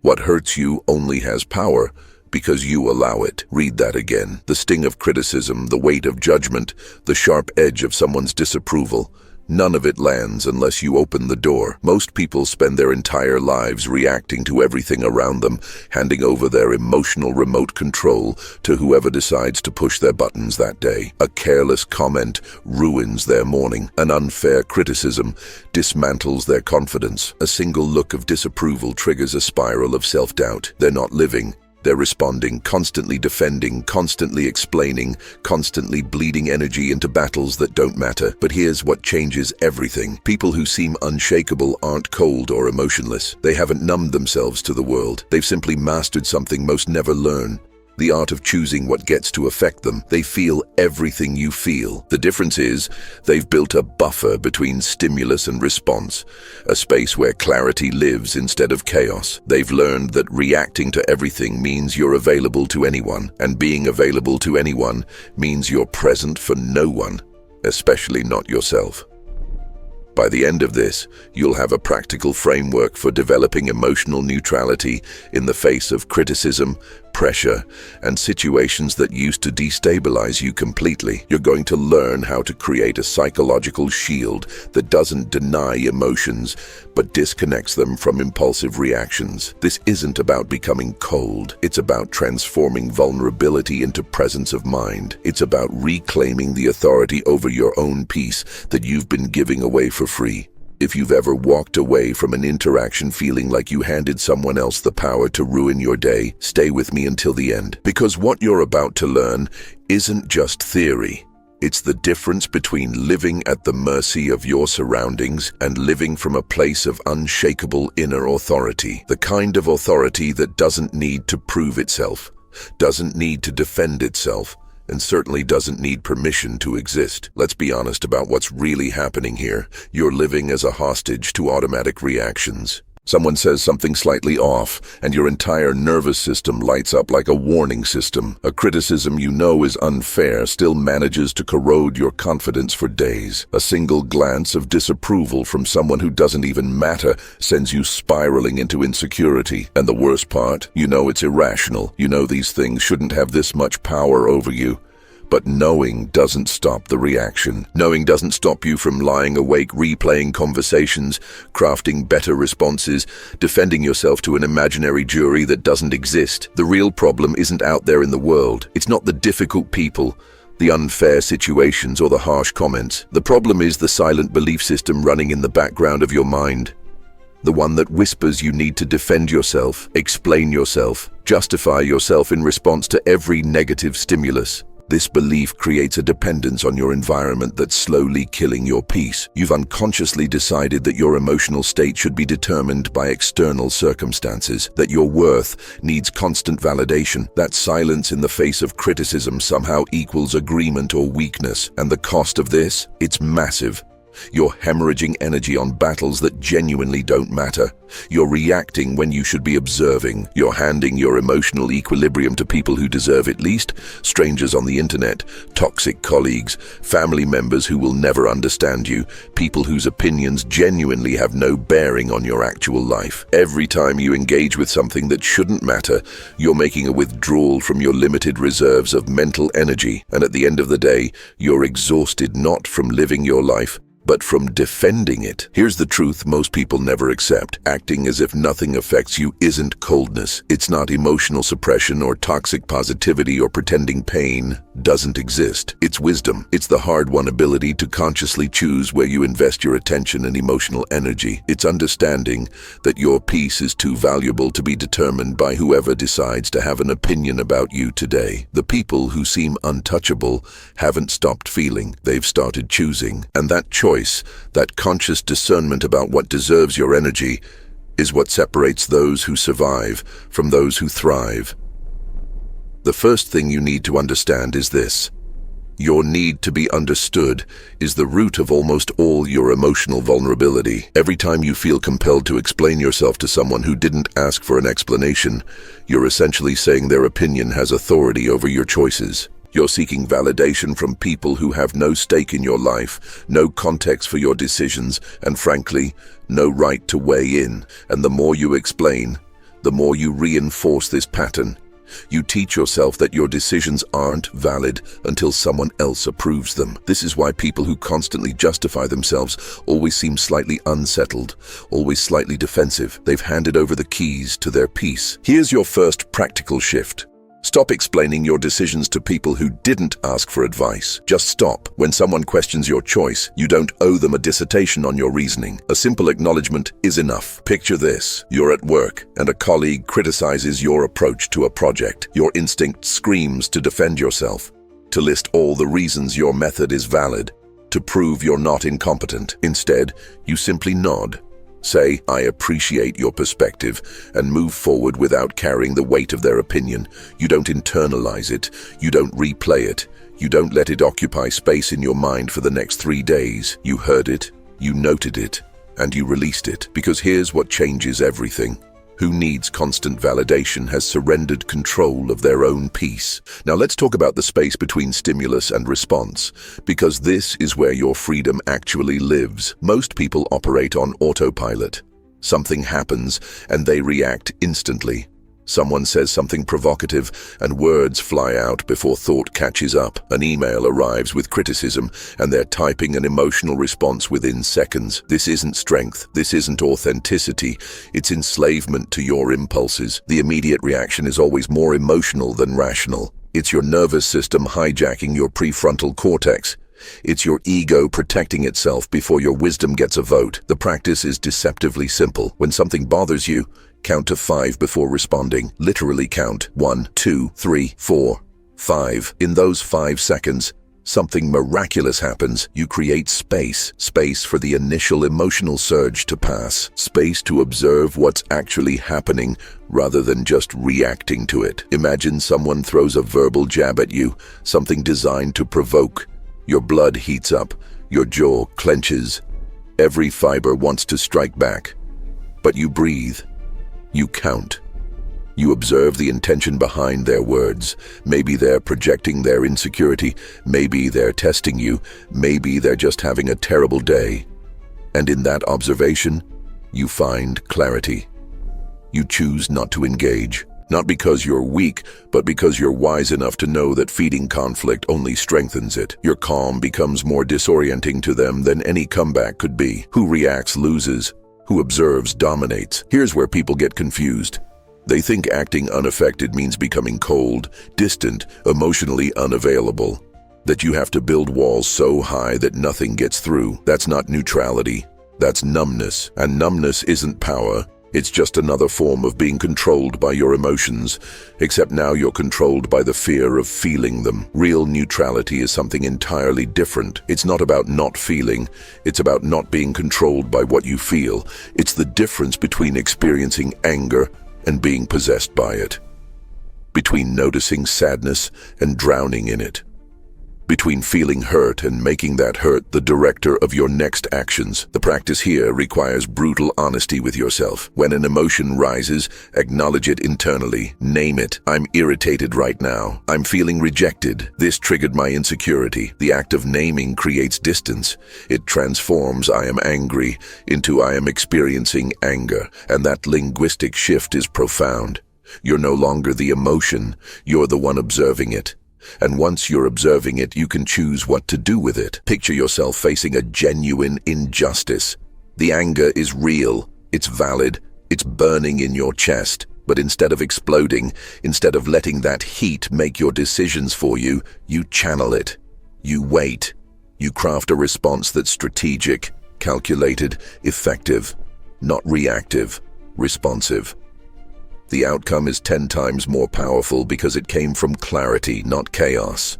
What hurts you only has power because you allow it. Read that again. The sting of criticism, the weight of judgment, the sharp edge of someone's disapproval. None of it lands unless you open the door. Most people spend their entire lives reacting to everything around them, handing over their emotional remote control to whoever decides to push their buttons that day. A careless comment ruins their morning. An unfair criticism dismantles their confidence. A single look of disapproval triggers a spiral of self-doubt. They're not living. They're responding, constantly defending, constantly explaining, constantly bleeding energy into battles that don't matter. But here's what changes everything. People who seem unshakable aren't cold or emotionless. They haven't numbed themselves to the world. They've simply mastered something most never learn. The art of choosing what gets to affect them. They feel everything you feel. The difference is, they've built a buffer between stimulus and response, a space where clarity lives instead of chaos. They've learned that reacting to everything means you're available to anyone, and being available to anyone means you're present for no one, especially not yourself. By the end of this, you'll have a practical framework for developing emotional neutrality in the face of criticism, pressure, and situations that used to destabilize you completely. You're going to learn how to create a psychological shield that doesn't deny emotions, but disconnects them from impulsive reactions. This isn't about becoming cold. It's about transforming vulnerability into presence of mind. It's about reclaiming the authority over your own peace that you've been giving away for free. If you've ever walked away from an interaction feeling like you handed someone else the power to ruin your day, stay with me until the end. Because what you're about to learn isn't just theory. It's the difference between living at the mercy of your surroundings and living from a place of unshakable inner authority. The kind of authority that doesn't need to prove itself, doesn't need to defend itself, and certainly doesn't need permission to exist. Let's be honest about what's really happening here. You're living as a hostage to automatic reactions. Someone says something slightly off, and your entire nervous system lights up like a warning system. A criticism you know is unfair still manages to corrode your confidence for days. A single glance of disapproval from someone who doesn't even matter sends you spiraling into insecurity. And the worst part, you know it's irrational. You know these things shouldn't have this much power over you. But knowing doesn't stop the reaction. Knowing doesn't stop you from lying awake, replaying conversations, crafting better responses, defending yourself to an imaginary jury that doesn't exist. The real problem isn't out there in the world. It's not the difficult people, the unfair situations, or the harsh comments. The problem is the silent belief system running in the background of your mind. The one that whispers you need to defend yourself, explain yourself, justify yourself in response to every negative stimulus. This belief creates a dependence on your environment that's slowly killing your peace. You've unconsciously decided that your emotional state should be determined by external circumstances, that your worth needs constant validation, that silence in the face of criticism somehow equals agreement or weakness. And the cost of this? It's massive. You're hemorrhaging energy on battles that genuinely don't matter. You're reacting when you should be observing. You're handing your emotional equilibrium to people who deserve it least, strangers on the internet, toxic colleagues, family members who will never understand you, people whose opinions genuinely have no bearing on your actual life. Every time you engage with something that shouldn't matter, you're making a withdrawal from your limited reserves of mental energy, and at the end of the day, you're exhausted not from living your life, but from defending it. Here's the truth most people never accept. Acting as if nothing affects you isn't coldness. It's not emotional suppression or toxic positivity or pretending pain doesn't exist. It's wisdom. It's the hard-won ability to consciously choose where you invest your attention and emotional energy. It's understanding that your peace is too valuable to be determined by whoever decides to have an opinion about you today. The people who seem untouchable haven't stopped feeling. They've started choosing. And that choice, that conscious discernment about what deserves your energy, is what separates those who survive from those who thrive. The first thing you need to understand is this. Your need to be understood is the root of almost all your emotional vulnerability. Every time you feel compelled to explain yourself to someone who didn't ask for an explanation, you're essentially saying their opinion has authority over your choices. You're seeking validation from people who have no stake in your life, no context for your decisions, and frankly, no right to weigh in. And the more you explain, The more you reinforce this pattern, you teach yourself that your decisions aren't valid until someone else approves them. This is why people who constantly justify themselves always seem slightly unsettled, always slightly defensive. They've handed over the keys to their peace. Here's your first practical shift. Stop explaining your decisions to people who didn't ask for advice. Just stop. When someone questions your choice, you don't owe them a dissertation on your reasoning. A simple acknowledgement is enough. Picture this. You're at work, and a colleague criticizes your approach to a project. Your instinct screams to defend yourself, to list all the reasons your method is valid, to prove you're not incompetent. Instead, you simply nod. Say, "I appreciate your perspective," and move forward without carrying the weight of their opinion. You don't internalize it. You don't replay it. You don't let it occupy space in your mind for the next 3 days. You heard it, you noted it, and you released it. Because here's what changes everything. Who needs constant validation has surrendered control of their own peace. Now let's talk about the space between stimulus and response, because this is where your freedom actually lives. Most people operate on autopilot. Something happens and they react instantly. Someone says something provocative and words fly out before thought catches up. An email arrives with criticism and they're typing an emotional response within seconds. This isn't strength. This isn't authenticity. It's enslavement to your impulses. The immediate reaction is always more emotional than rational. It's your nervous system hijacking your prefrontal cortex. It's your ego protecting itself before your wisdom gets a vote. The practice is deceptively simple. When something bothers you, count to 5 before responding. Literally count 1, 2, 3, 4, 5. In those 5 seconds, something miraculous happens. You create space. Space for the initial emotional surge to pass. Space to observe what's actually happening rather than just reacting to it. Imagine someone throws a verbal jab at you, something designed to provoke. Your blood heats up. Your jaw clenches. Every fiber wants to strike back. But you breathe. You count. You observe the intention behind their words. Maybe they're projecting their insecurity. Maybe they're testing you. Maybe they're just having a terrible day. And in that observation, you find clarity. You choose not to engage. Not because you're weak, but because you're wise enough to know that feeding conflict only strengthens it. Your calm becomes more disorienting to them than any comeback could be. Who reacts loses. Who observes dominates. Here's where people get confused. They think acting unaffected means becoming cold, distant, emotionally unavailable. That you have to build walls so high that nothing gets through. That's not neutrality. That's numbness. And numbness isn't power. It's just another form of being controlled by your emotions, except now you're controlled by the fear of feeling them. Real neutrality is something entirely different. It's not about not feeling. It's about not being controlled by what you feel. It's the difference between experiencing anger and being possessed by it. Between noticing sadness and drowning in it. Between feeling hurt and making that hurt the director of your next actions. The practice here requires brutal honesty with yourself. When an emotion rises, acknowledge it internally. Name it. I'm irritated right now. I'm feeling rejected. This triggered my insecurity. The act of naming creates distance. It transforms "I am angry" into "I am experiencing anger." And that linguistic shift is profound. You're no longer the emotion. You're the one observing it. And once you're observing it, you can choose what to do with it. Picture yourself facing a genuine injustice. The anger is real, it's valid, it's burning in your chest. But instead of exploding, instead of letting that heat make your decisions for you, you channel it. You wait. You craft a response that's strategic, calculated, effective, not reactive, responsive. The outcome is 10 times more powerful because it came from clarity, not chaos.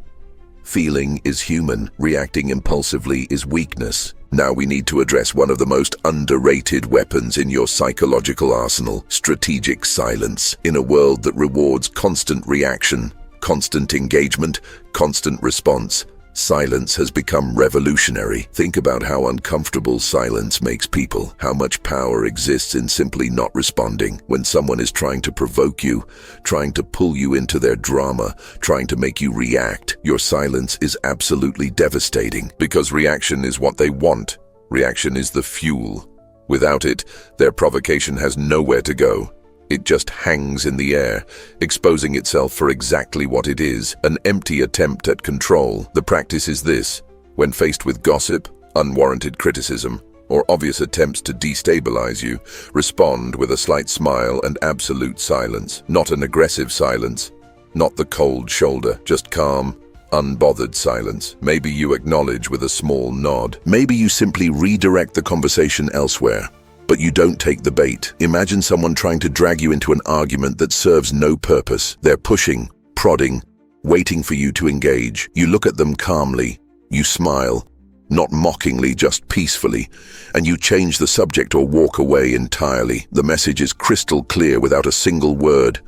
Feeling is human. Reacting impulsively is weakness. Now we need to address one of the most underrated weapons in your psychological arsenal: strategic silence. In a world that rewards constant reaction, constant engagement, constant response, silence has become revolutionary. Think about how uncomfortable silence makes people. How much power exists in simply not responding. When someone is trying to provoke you, trying to pull you into their drama, trying to make you react, your silence is absolutely devastating. Because reaction is what they want. Reaction is the fuel. Without it, their provocation has nowhere to go. It just hangs in the air, exposing itself for exactly what it is, an empty attempt at control. The practice is this: when faced with gossip, unwarranted criticism, or obvious attempts to destabilize you, respond with a slight smile and absolute silence. Not an aggressive silence, not the cold shoulder, just calm, unbothered silence. Maybe you acknowledge with a small nod. Maybe you simply redirect the conversation elsewhere. But you don't take the bait. Imagine someone trying to drag you into an argument that serves no purpose. They're pushing, prodding, waiting for you to engage. You look at them calmly. You smile, not mockingly, just peacefully, and you change the subject or walk away entirely. The message is crystal clear without a single word.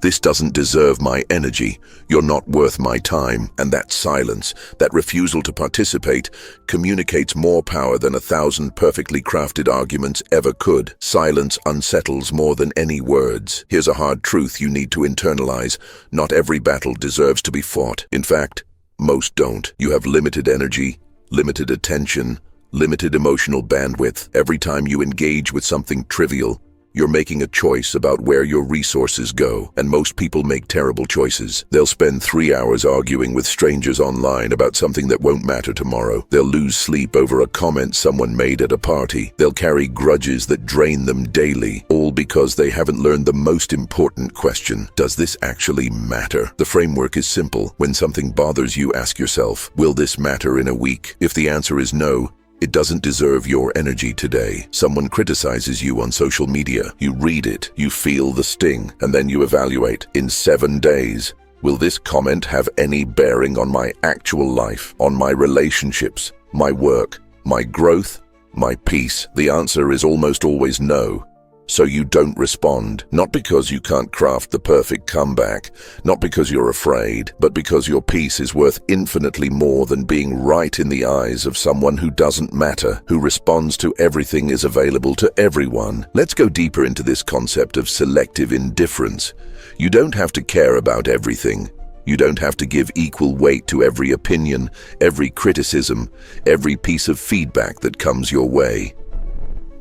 This doesn't deserve my energy. You're not worth my time. And that silence, that refusal to participate, communicates more power than 1,000 perfectly crafted arguments ever could. Silence unsettles more than any words. Here's a hard truth you need to internalize. Not every battle deserves to be fought. In fact, most don't. You have limited energy, limited attention, limited emotional bandwidth. Every time you engage with something trivial, you're making a choice about where your resources go, and most people make terrible choices. They'll spend 3 hours arguing with strangers online about something that won't matter tomorrow. They'll lose sleep over a comment someone made at a party. They'll carry grudges that drain them daily, all because they haven't learned the most important question: does this actually matter? The framework is simple. When something bothers you, ask yourself, will this matter in a week? If the answer is no, it doesn't deserve your energy today. Someone criticizes you on social media. You read it, you feel the sting, and then you evaluate. In 7 days, will this comment have any bearing on my actual life, on my relationships, my work, my growth, my peace? The answer is almost always no. So you don't respond, not because you can't craft the perfect comeback, not because you're afraid, but because your peace is worth infinitely more than being right in the eyes of someone who doesn't matter, who responds to everything, is available to everyone. Let's go deeper into this concept of selective indifference. You don't have to care about everything. You don't have to give equal weight to every opinion, every criticism, every piece of feedback that comes your way.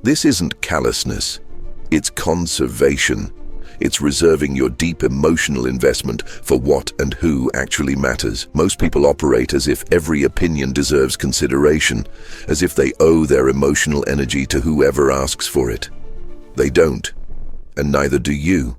This isn't callousness. It's conservation. It's reserving your deep emotional investment for what and who actually matters. Most people operate as if every opinion deserves consideration, as if they owe their emotional energy to whoever asks for it. They don't, and neither do you.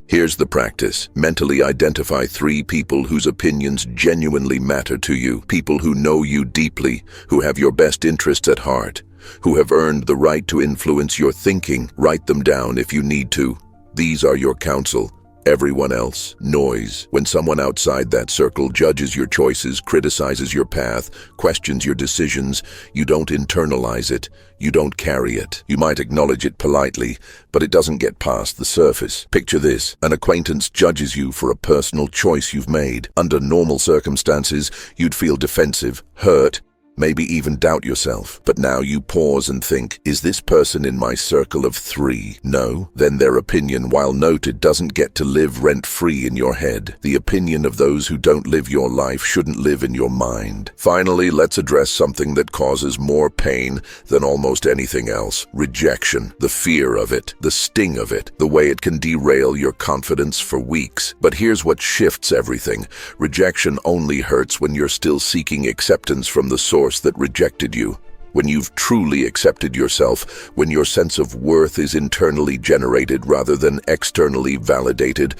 Here's the practice. Mentally identify 3 people whose opinions genuinely matter to you. People who know you deeply, who have your best interests at heart, who have earned the right to influence your thinking. Write them down if you need to. These are your counsel. Everyone else, noise. When someone outside that circle judges your choices, criticizes your path, questions your decisions, you don't internalize it. You don't carry it. You might acknowledge it politely, but it doesn't get past the surface. Picture this: an acquaintance judges you for a personal choice you've made. Under normal circumstances, you'd feel defensive, hurt, maybe even doubt yourself. But now you pause and think, is this person in my circle of 3? No? Then their opinion, while noted, doesn't get to live rent-free in your head. The opinion of those who don't live your life shouldn't live in your mind. Finally, let's address something that causes more pain than almost anything else: rejection. The fear of it, the sting of it, the way it can derail your confidence for weeks. But here's what shifts everything. Rejection only hurts when you're still seeking acceptance from the source that rejected you. When you've truly accepted yourself, when your sense of worth is internally generated rather than externally validated,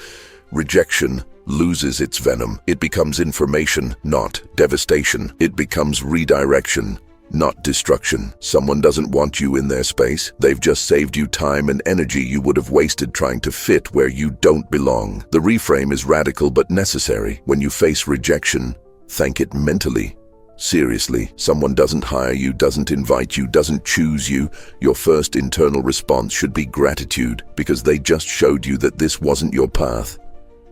rejection loses its venom. It becomes information, not devastation. It becomes redirection, not destruction. Someone doesn't want you in their space. They've just saved you time and energy you would have wasted trying to fit where you don't belong. The reframe is radical but necessary. When you face rejection, thank it mentally. Seriously, someone doesn't hire you, doesn't invite you, doesn't choose you. Your first internal response should be gratitude, because they just showed you that this wasn't your path.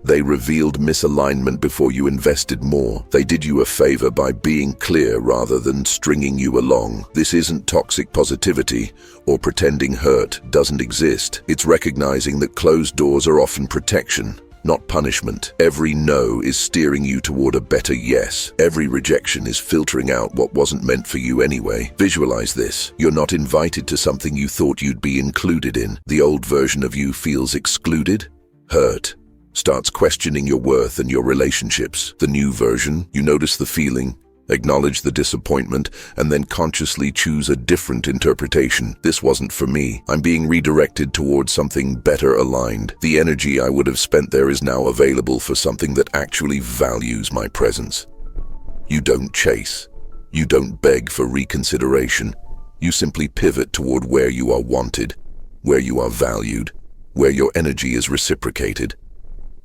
They revealed misalignment before you invested more. They did you a favor by being clear rather than stringing you along. This isn't toxic positivity or pretending hurt doesn't exist. It's recognizing that closed doors are often protection. not punishment. Every no is steering you toward a better yes. Every rejection is filtering out what wasn't meant for you anyway. Visualize this. You're not invited to something you thought you'd be included in. The old version of you feels excluded, hurt, starts questioning your worth and your relationships. The new version, you notice the feeling, acknowledge the disappointment, and then consciously choose a different interpretation. This wasn't for me. I'm being redirected towards something better aligned. The energy I would have spent there is now available for something that actually values my presence. You don't chase. You don't beg for reconsideration. You simply pivot toward where you are wanted, where you are valued, where your energy is reciprocated.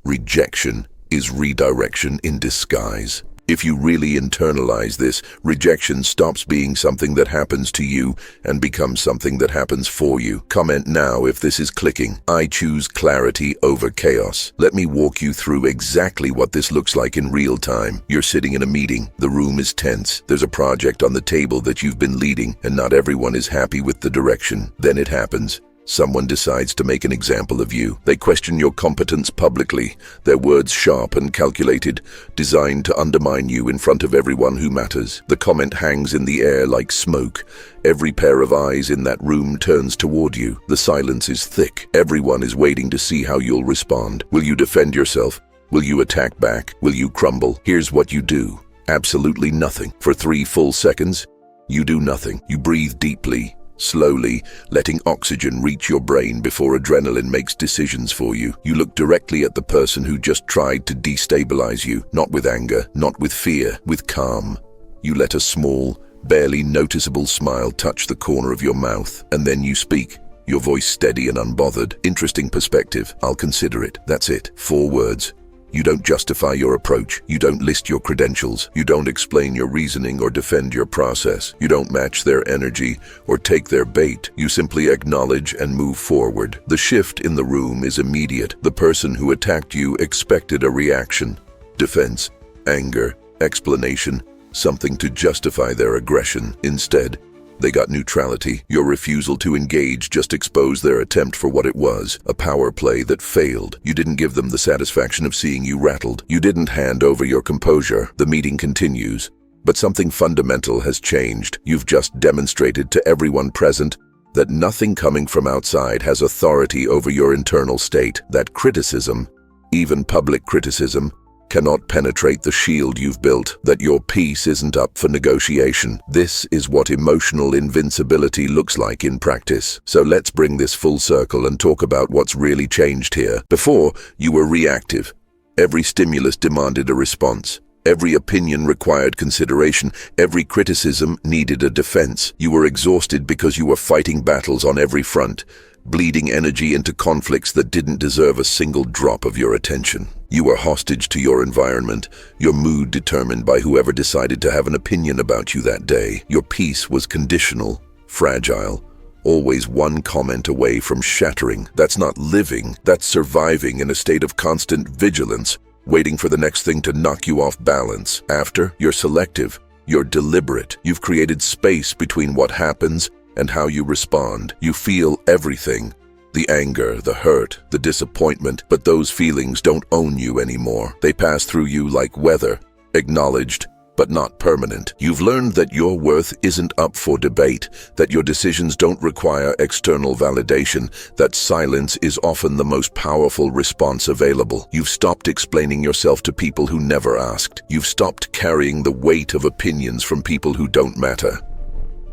Rejection is redirection in disguise. If you really internalize this, rejection stops being something that happens to you and becomes something that happens for you. Comment now if this is clicking. I choose clarity over chaos. Let me walk you through exactly what this looks like in real time. You're sitting in a meeting. The room is tense. There's a project on the table that you've been leading, and not everyone is happy with the direction. Then it happens. Someone decides to make an example of you. They question your competence publicly, their words sharp and calculated, designed to undermine you in front of everyone who matters. The comment hangs in the air like smoke. Every pair of eyes in that room turns toward you. The silence is thick. Everyone is waiting to see how you'll respond. Will you defend yourself? Will you attack back? Will you crumble? Here's what you do. Absolutely nothing. For 3 full seconds, you do nothing. You breathe deeply, slowly, letting oxygen reach your brain before adrenaline makes decisions for you. You look directly at the person who just tried to destabilize you, not with anger, not with fear, with calm. You let a small, barely noticeable smile touch the corner of your mouth, and then you speak, your voice steady and unbothered. Interesting perspective. I'll consider it. That's it. 4 words. You don't justify your approach. You don't list your credentials. You don't explain your reasoning or defend your process. You don't match their energy or take their bait. You simply acknowledge and move forward. The shift in the room is immediate. The person who attacked you expected a reaction, defense, anger, explanation, something to justify their aggression. Instead, they got neutrality. Your refusal to engage just exposed their attempt for what it was, a power play that failed. You didn't give them the satisfaction of seeing you rattled. You didn't hand over your composure. The meeting continues, but something fundamental has changed. You've just demonstrated to everyone present that nothing coming from outside has authority over your internal state. That criticism, even public criticism, cannot penetrate the shield you've built, that your peace isn't up for negotiation. This is what emotional invincibility looks like in practice. So let's bring this full circle and talk about what's really changed here. Before, you were reactive. Every stimulus demanded a response. Every opinion required consideration. Every criticism needed a defense. You were exhausted because you were fighting battles on every front, bleeding energy into conflicts that didn't deserve a single drop of your attention. You were hostage to your environment, your mood determined by whoever decided to have an opinion about you that day. Your peace was conditional, fragile, always one comment away from shattering. That's not living, that's surviving in a state of constant vigilance, waiting for the next thing to knock you off balance. After, you're selective, you're deliberate. You've created space between what happens and how you respond. You feel everything, the anger, the hurt, the disappointment, but those feelings don't own you anymore. They pass through you like weather, acknowledged, but not permanent. You've learned that your worth isn't up for debate, that your decisions don't require external validation, that silence is often the most powerful response available. You've stopped explaining yourself to people who never asked. You've stopped carrying the weight of opinions from people who don't matter.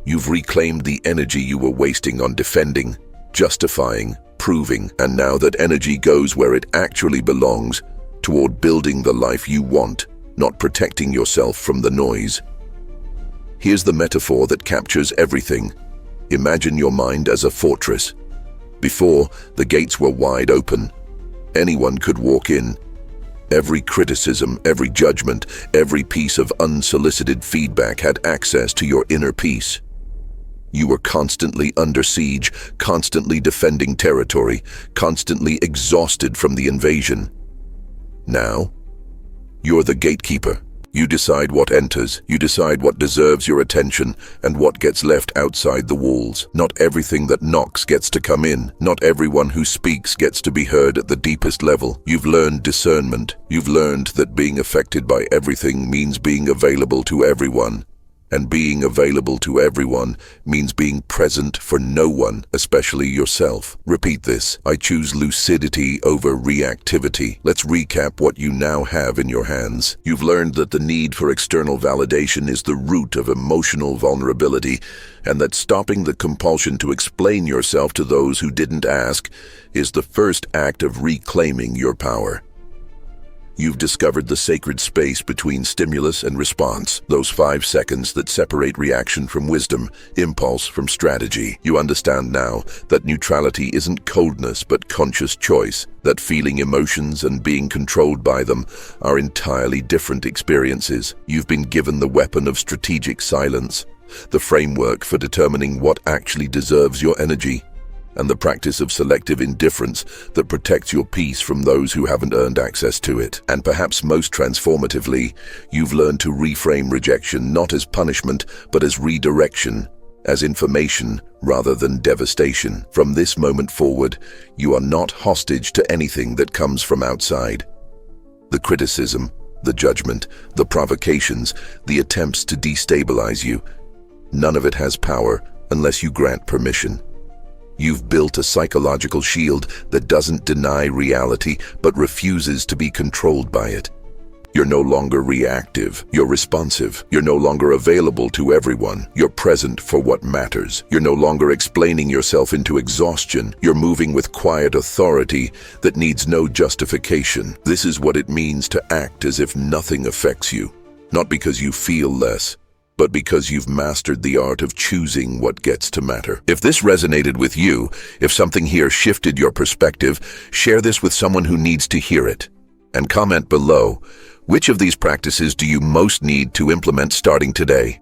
You've reclaimed the energy you were wasting on defending, justifying, proving, and now that energy goes where it actually belongs, toward building the life you want, not protecting yourself from the noise. Here's the metaphor that captures everything. Imagine your mind as a fortress. Before, the gates were wide open. Anyone could walk in. Every criticism, every judgment, every piece of unsolicited feedback had access to your inner peace. You were constantly under siege, constantly defending territory, constantly exhausted from the invasion. Now, you're the gatekeeper. You decide what enters, you decide what deserves your attention, and what gets left outside the walls. Not everything that knocks gets to come in. Not everyone who speaks gets to be heard at the deepest level. You've learned discernment. You've learned that being affected by everything means being available to everyone. And being available to everyone means being present for no one, especially yourself. Repeat this. I choose lucidity over reactivity. Let's recap what you now have in your hands. You've learned that the need for external validation is the root of emotional vulnerability, and that stopping the compulsion to explain yourself to those who didn't ask is the first act of reclaiming your power. You've discovered the sacred space between stimulus and response, those 5 seconds that separate reaction from wisdom, impulse from strategy. You understand now that neutrality isn't coldness but conscious choice, that feeling emotions and being controlled by them are entirely different experiences. You've been given the weapon of strategic silence, the framework for determining what actually deserves your energy, and the practice of selective indifference that protects your peace from those who haven't earned access to it. And perhaps most transformatively, you've learned to reframe rejection not as punishment, but as redirection, as information rather than devastation. From this moment forward, you are not hostage to anything that comes from outside. The criticism, the judgment, the provocations, the attempts to destabilize you, none of it has power unless you grant permission. You've built a psychological shield that doesn't deny reality, but refuses to be controlled by it. You're no longer reactive, you're responsive. You're no longer available to everyone. You're present for what matters. You're no longer explaining yourself into exhaustion. You're moving with quiet authority that needs no justification. This is what it means to act as if nothing affects you. Not because you feel less, but because you've mastered the art of choosing what gets to matter. If this resonated with you, if something here shifted your perspective, share this with someone who needs to hear it. And comment below, which of these practices do you most need to implement starting today?